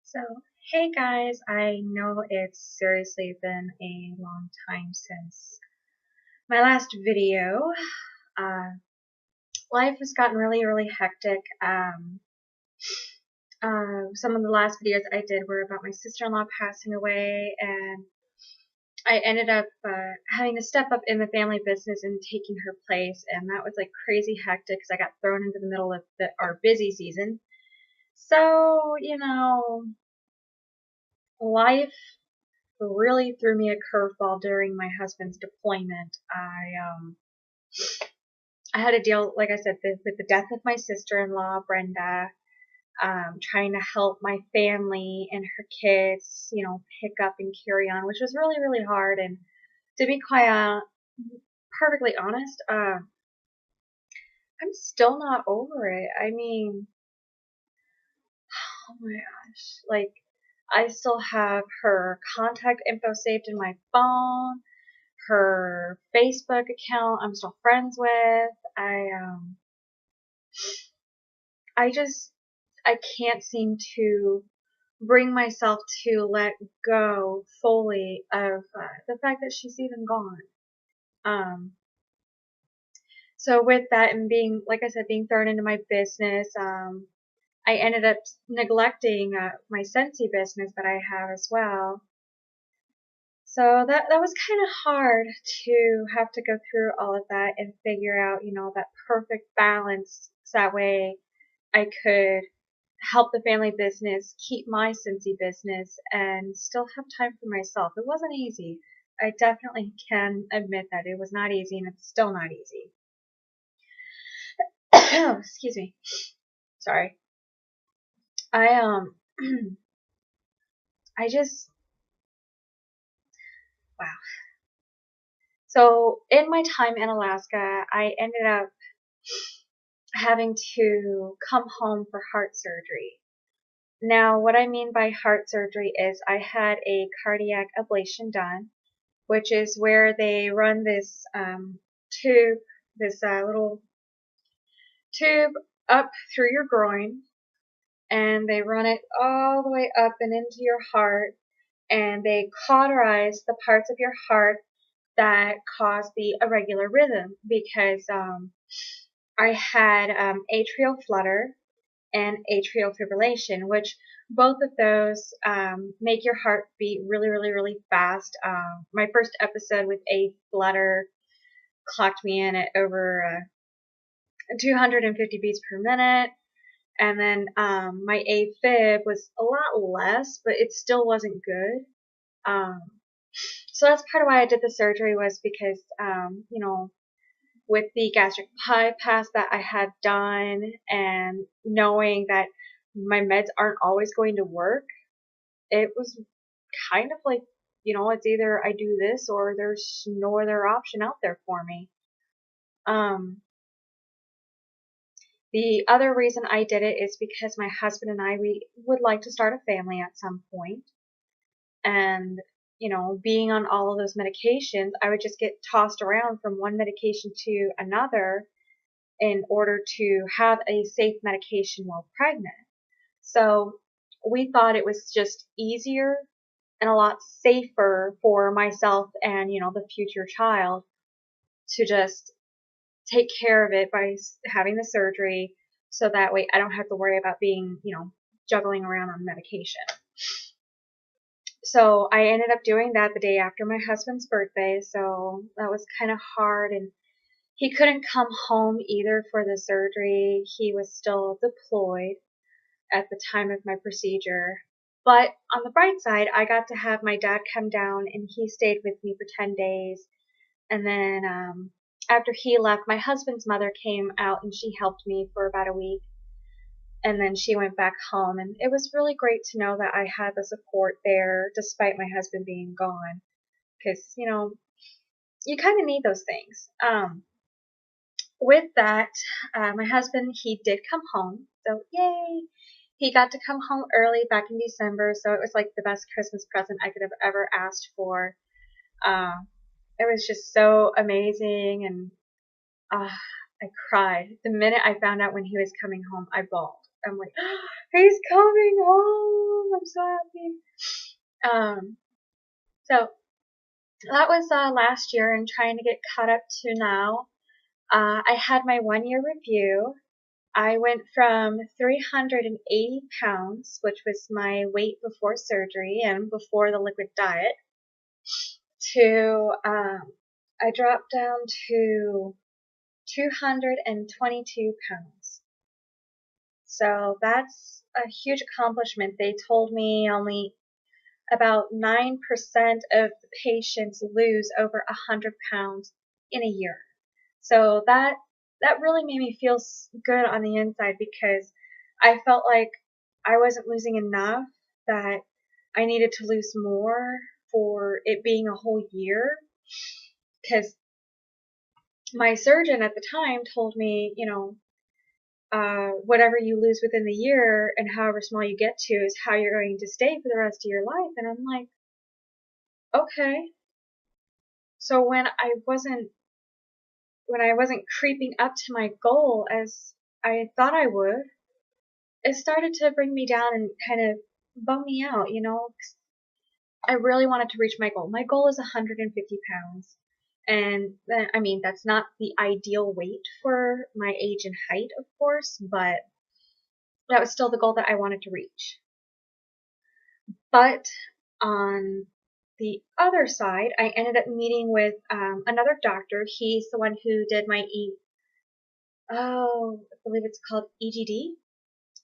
So, hey guys, I know it's seriously been a long time since my last video. Uh, Life has gotten really hectic. Some of the last videos I did were about my sister-in-law passing away, and I ended up having to step up in the family business and taking her place, and that was like crazy hectic because I got thrown into the middle of our busy season. So, life really threw me a curveball during my husband's deployment. I had to deal, like I said, with the death of my sister-in-law, Brenda, trying to help my family and her kids, pick up and carry on, which was really hard. And to be quite perfectly honest, I'm still not over it. I mean, oh my gosh, like I still have her contact info saved in my phone. Her Facebook account I'm still friends with. I just I can't seem to bring myself to let go fully of the fact that she's even gone. Um, so with that and being, like I said, being thrown into my business, I ended up neglecting my Scentsy business that I have as well. So that was kind of hard to have to go through all of that and figure out, that perfect balance. So that way I could help the family business, keep my Cincy business, and still have time for myself. It wasn't easy. I definitely can admit that it was not easy, and it's still not easy. Excuse me. Sorry. I I just wow. So in my time in Alaska, I ended up having to come home for heart surgery. Now, what I mean by heart surgery is I had a cardiac ablation done, which is where they run this tube, this little tube up through your groin, and they run it all the way up and into your heart, and they cauterize the parts of your heart that cause the irregular rhythm because I had atrial flutter and atrial fibrillation, which both of those make your heart beat really fast. My first episode with a flutter clocked me in at over 250 beats per minute. And then my AFib was a lot less, but it still wasn't good. Um, so that's part of why I did the surgery was because, with the gastric bypass that I had done and knowing that my meds aren't always going to work, it was kind of like, it's either I do this or there's no other option out there for me. The other reason I did it is because my husband and we would like to start a family at some point. And, being on all of those medications, I would just get tossed around from one medication to another in order to have a safe medication while pregnant. So we thought it was just easier and a lot safer for myself and, the future child to just take care of it by having the surgery so that way I don't have to worry about being, juggling around on medication. So I ended up doing that the day after my husband's birthday, so that was kind of hard, and he couldn't come home either for the surgery. He was still deployed at the time of my procedure. But on the bright side, I got to have my dad come down and he stayed with me for 10 days. And then after he left, my husband's mother came out and she helped me for about a week. And then she went back home. And it was really great to know that I had the support there despite my husband being gone. Because, you kind of need those things. With that, my husband, he did come home. So, yay! He got to come home early back in December. So it was like the best Christmas present I could have ever asked for. It was just so amazing, and I cried. The minute I found out when he was coming home, I bawled. I'm like, he's coming home. I'm so happy. So that was last year, and trying to get caught up to now. I had my 1 year review. I went from 380 pounds, which was my weight before surgery and before the liquid diet, to I dropped down to 222 pounds. So that's a huge accomplishment. They told me only about 9% of the patients lose over 100 pounds in a year. So that really made me feel good on the inside, because I felt like I wasn't losing enough, that I needed to lose more for it being a whole year. Because my surgeon at the time told me, whatever you lose within the year and however small you get to is how you're going to stay for the rest of your life. And I'm like, okay. So when I wasn't creeping up to my goal as I thought I would, it started to bring me down and kind of bum me out, 'cause I really wanted to reach my goal. My goal is 150 pounds. And I mean, that's not the ideal weight for my age and height, of course, but that was still the goal that I wanted to reach. But on the other side, I ended up meeting with another doctor. He's the one who did my I believe it's called EGD.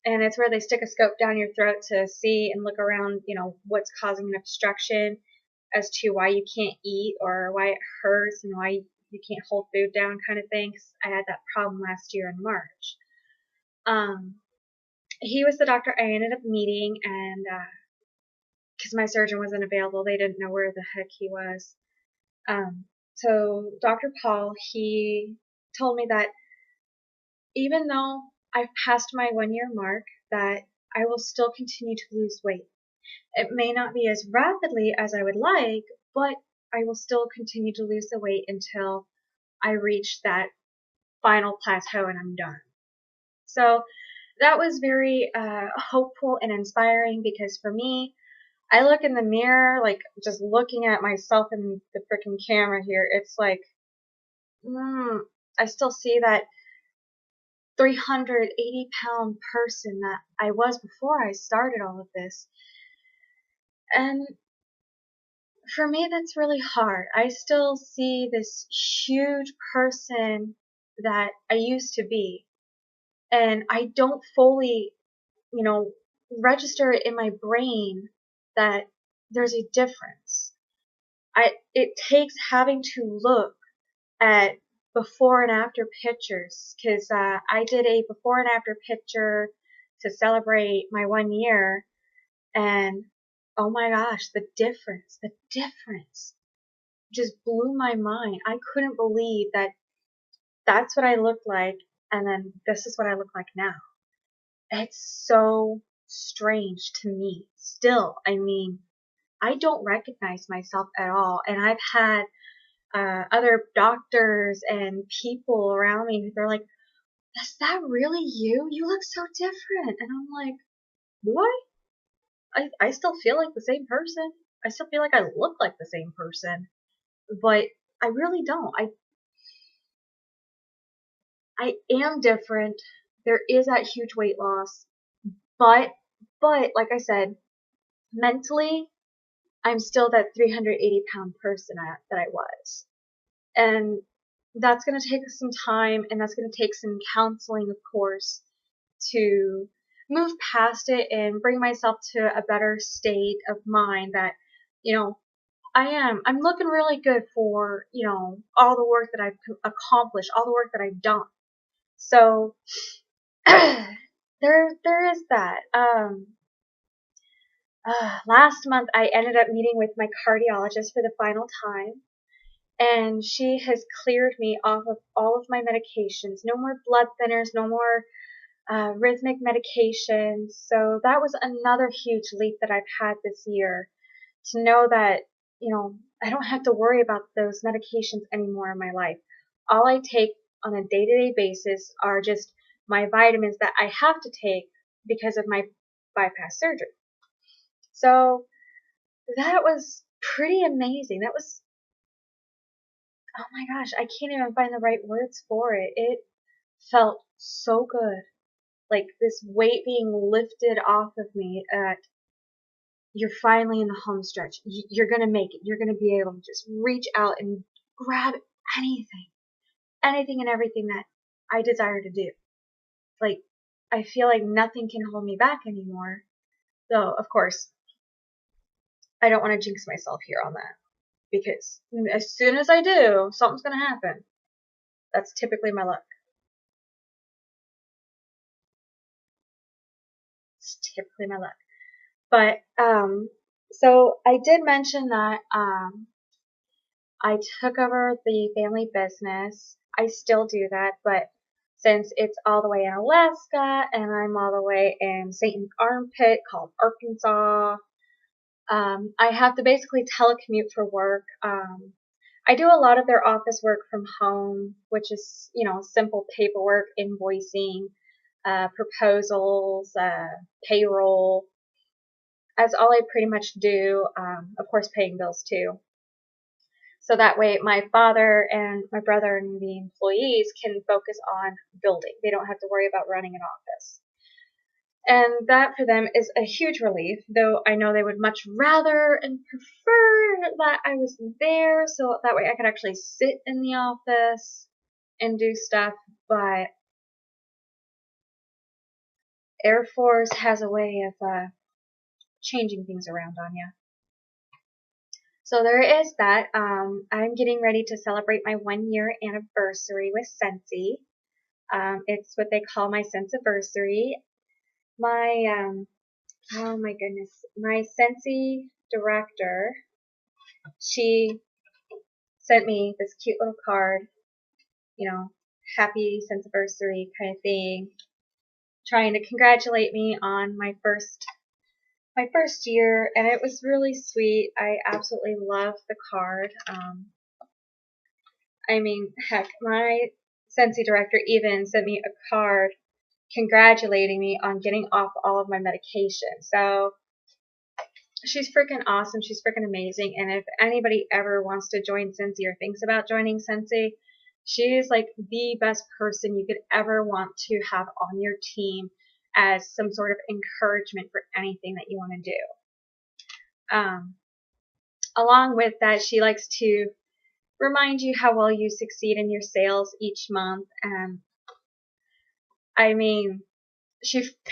And it's where they stick a scope down your throat to see and look around, what's causing an obstruction, as to why you can't eat or why it hurts and why you can't hold food down, kind of thing. 'Cause I had that problem last year in March. He was the doctor I ended up meeting, and because my surgeon wasn't available, they didn't know where the heck he was. So Dr. Paul, he told me that even though I've passed my 1 year mark, that I will still continue to lose weight. It may not be as rapidly as I would like, but I will still continue to lose the weight until I reach that final plateau and I'm done. So that was very hopeful and inspiring, because for me, I look in the mirror, like just looking at myself in the freaking camera here, it's like, I still see that 380-pound person that I was before I started all of this. And for me, that's really hard. I still see this huge person that I used to be, and I don't fully, register it in my brain that there's a difference. It takes having to look at before and after pictures, because I did a before and after picture to celebrate my 1 year, and oh my gosh, the difference just blew my mind. I couldn't believe that that's what I looked like, and then this is what I look like now. It's so strange to me still. I mean, I don't recognize myself at all, and I've had other doctors and people around me who, they're like, is that really you? You look so different. And I'm like, do I still feel like the same person. I still feel like I look like the same person, but I really don't. I am different. There is that huge weight loss, but like I said, mentally, I'm still that 380-pound person that I was. And that's going to take some time, and that's going to take some counseling, of course, to move past it and bring myself to a better state of mind that, I'm looking really good for, all the work that I've accomplished, all the work that I've done. So there is that. Last month I ended up meeting with my cardiologist for the final time, and she has cleared me off of all of my medications. No more blood thinners, no more rhythmic medications. So that was another huge leap that I've had this year, to know that, I don't have to worry about those medications anymore in my life. All I take on a day-to-day basis are just my vitamins that I have to take because of my bypass surgery. So that was pretty amazing. That was, oh my gosh, I can't even find the right words for it. It felt so good. Like this weight being lifted off of me. You're finally in the home stretch. You're going to make it. You're going to be able to just reach out and grab anything and everything that I desire to do. Like, I feel like nothing can hold me back anymore. Though, of course, I don't want to jinx myself here on that. Because as soon as I do, something's going to happen. That's typically my luck. It's typically my luck. But, so I did mention that, I took over the family business. I still do that, but since it's all the way in Alaska and I'm all the way in Satan's armpit called Arkansas, I have to basically telecommute for work. I do a lot of their office work from home, which is, simple paperwork, invoicing, proposals, payroll. That's all I pretty much do. Of course, paying bills too. So that way my father and my brother and the employees can focus on building. They don't have to worry about running an office. And that for them is a huge relief, though I know they would much rather and prefer that I was there so that way I could actually sit in the office and do stuff. But Air Force has a way of changing things around on you. So there is that. I'm getting ready to celebrate my 1-year anniversary with Scentsy. It's what they call my Sensiversary. My, oh my goodness, my Scentsy director, she sent me this cute little card, happy Sensiversary kind of thing, trying to congratulate me on my first year, and it was really sweet. I absolutely love the card. I mean, heck, my Scentsy director even sent me a card congratulating me on getting off all of my medication. So she's freaking awesome. She's freaking amazing. And if anybody ever wants to join Scentsy or thinks about joining Scentsy, she is like the best person you could ever want to have on your team as some sort of encouragement for anything that you want to do. Along with that, she likes to remind you how well you succeed in your sales each month. And I mean,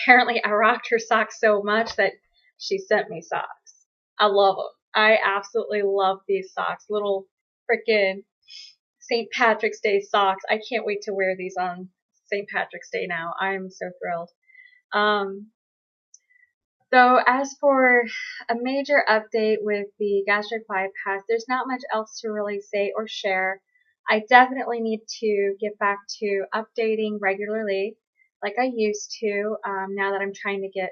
I rocked her socks so much that she sent me socks. I love them. I absolutely love these socks. Little freaking St. Patrick's Day socks. I can't wait to wear these on St. Patrick's Day now. I'm so thrilled. So as for a major update with the gastric bypass, there's not much else to really say or share. I definitely need to get back to updating regularly like I used to, now that I'm trying to get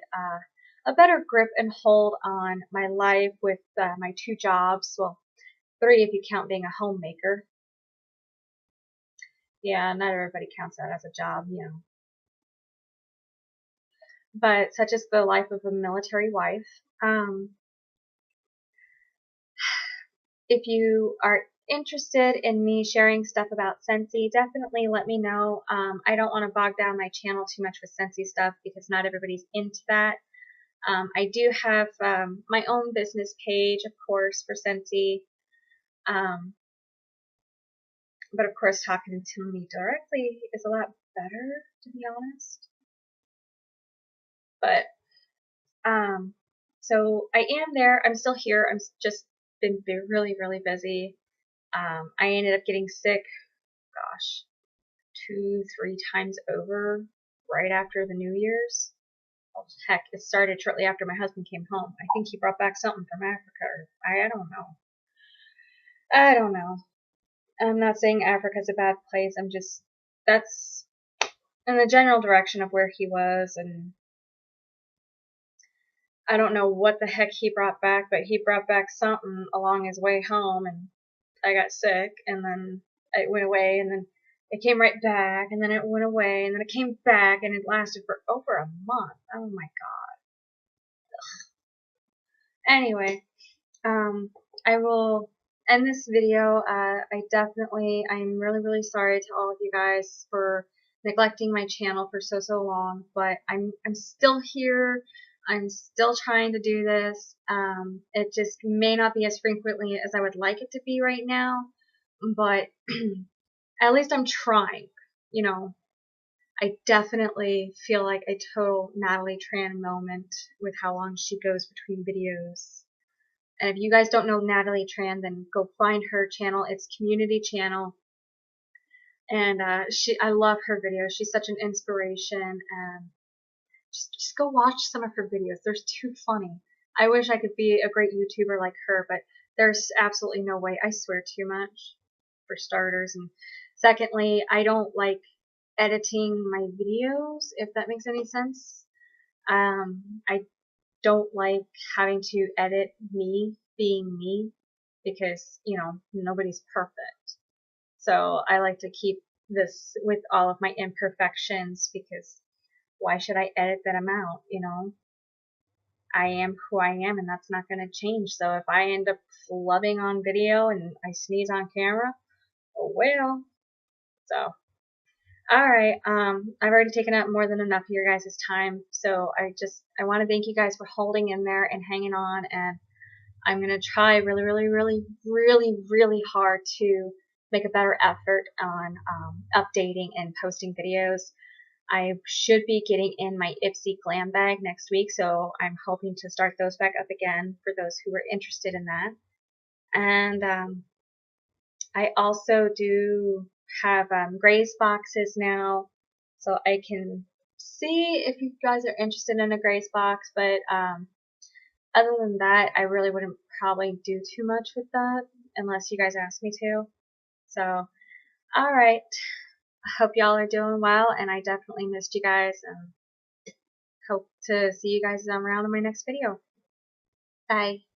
a better grip and hold on my life with my 2 jobs. Well, 3 if you count being a homemaker. Yeah, not everybody counts that as a job, But such is the life of a military wife. If you are interested in me sharing stuff about Scentsy, definitely let me know. I don't want to bog down my channel too much with Scentsy stuff because not everybody's into that. I do have my own business page, of course, for Scentsy. But of course, talking to me directly is a lot better, to be honest. But so I am there. I'm still here. I'm just been really, really busy. I ended up getting sick, gosh, 2-3 times over right after the New Year's. Oh, heck, it started shortly after my husband came home. I think he brought back something from Africa. Or I don't know. I don't know. I'm not saying Africa's a bad place. That's in the general direction of where he was, and I don't know what the heck he brought back, but he brought back something along his way home, and I got sick, and then it went away, and then it came right back, and then it went away, and then it came back, and it lasted for over a month. Oh my god. Anyway, I will end this video. I'm really, really sorry to all of you guys for neglecting my channel for so long, but I'm still here. I'm still trying to do this. It just may not be as frequently as I would like it to be right now, but at least I'm trying. You know, I definitely feel like a total Natalie Tran moment with how long she goes between videos. And if you guys don't know Natalie Tran, then go find her channel. It's community channel, and I love her videos. She's such an inspiration, and just go watch some of her videos. They're too funny. I wish I could be a great YouTuber like her, but there's absolutely no way. I swear too much, for starters, and secondly, I don't like editing my videos, if that makes any sense. I don't like having to edit me being me because, you know, nobody's perfect. So I like to keep this with all of my imperfections because why should I edit them out, you know? I am who I am and that's not going to change. So if I end up flubbing on video and I sneeze on camera, oh well. So alright, I've already taken up more than enough of your guys' time, so I want to thank you guys for holding in there and hanging on, and I'm going to try really, really, really, really, really hard to make a better effort on updating and posting videos. I should be getting in my Ipsy glam bag next week, so I'm hoping to start those back up again for those who are interested in that. And I also do have Grace boxes now, so I can see if you guys are interested in a Grace box, but other than that, I really wouldn't probably do too much with that unless you guys ask me to. So, alright, I hope y'all are doing well, and I definitely missed you guys, and hope to see you guys around in my next video. Bye.